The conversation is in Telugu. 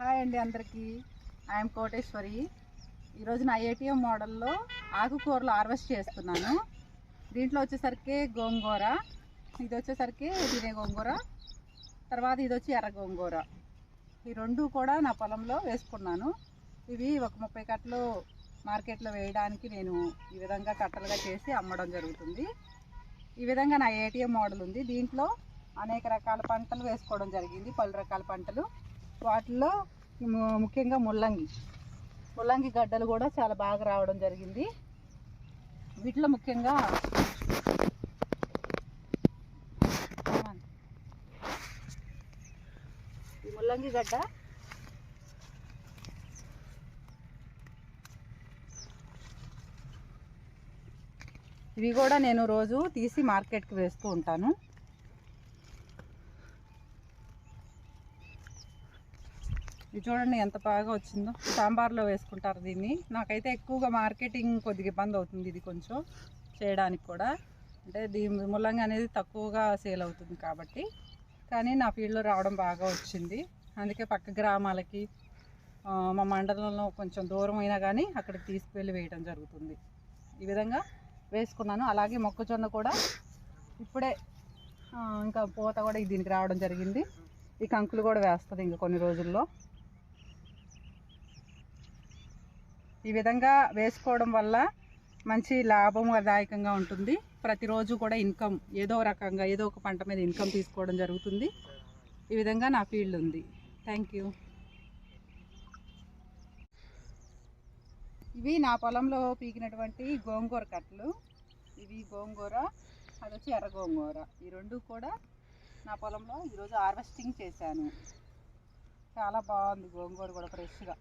హాయ్ అండి అందరికీ. ఐఎమ్ కోటేశ్వరి. ఈరోజు నా ఏటీఎం మోడల్లో ఆకుకూరలు హార్వెస్ట్ చేస్తున్నాను. దీంట్లో వచ్చేసరికి గోంగూర, ఇది వచ్చేసరికి తినే గోంగూర, తర్వాత ఇది వచ్చి ఎర్ర గోంగూర. ఈ రెండు కూడా నా పొలంలో వేసుకున్నాను. ఇవి ఒక 30 కట్టలు మార్కెట్లో వేయడానికి నేను ఈ విధంగా కట్టలుగా చేసి అమ్మడం జరుగుతుంది. ఈ విధంగా నా ఏటీఎం మోడల్ ఉంది. దీంట్లో అనేక రకాల పంటలు వేసుకోవడం జరిగింది, పలు రకాల పంటలు. వాటిల్లో ముఖ్యంగా ముల్లంగి గడ్డలు కూడా చాలా బాగా రావడం జరిగింది. వీటిలో ముఖ్యంగా ఈ ముల్లంగి గడ్డ ఇవి కూడా నేను రోజు తీసి మార్కెట్కి వేస్తూ ఉంటాను. ఇది చూడండి ఎంత బాగా వచ్చిందో. సాంబార్లో వేసుకుంటారు దీన్ని. నాకైతే ఎక్కువగా మార్కెటింగ్ కొద్దిగా ఇబ్బంది అవుతుంది ఇది కొంచెం చేయడానికి కూడా. అంటే దీని ముల్లంగి అనేది తక్కువగా సేల్ అవుతుంది కాబట్టి. కానీ నా ఫీల్డ్లో రావడం బాగా వచ్చింది. అందుకే పక్క గ్రామాలకి, మా మండలంలో కొంచెం దూరం అయినా కానీ అక్కడికి తీసుకువెళ్ళి వేయడం జరుగుతుంది. ఈ విధంగా వేసుకున్నాను. అలాగే మొక్కజొన్న కూడా ఇప్పుడే ఇంకా పూత కూడా దీనికి రావడం జరిగింది. ఈ కంకులు కూడా వేస్తుంది ఇంకా కొన్ని రోజుల్లో. ఈ విధంగా వేసుకోవడం వల్ల మంచి లాభదాయకంగా ఉంటుంది. ప్రతిరోజు కూడా ఇన్కమ్ ఏదో రకంగా ఏదో ఒక పంట మీద ఇన్కమ్ తీసుకోవడం జరుగుతుంది. ఈ విధంగా నా ఫీల్డ్ ఉంది. Thank you. ఇవి నా పొలంలో పీకినటువంటి గోంగూర కట్టలు. ఇవి గోంగూర, అది వచ్చి ఎర్ర గోంగూర. ఈ రెండు కూడా నా పొలంలో ఈరోజు హార్వెస్టింగ్ చేశాను. చాలా బాగుంది గోంగూర కూడా ఫ్రెష్గా.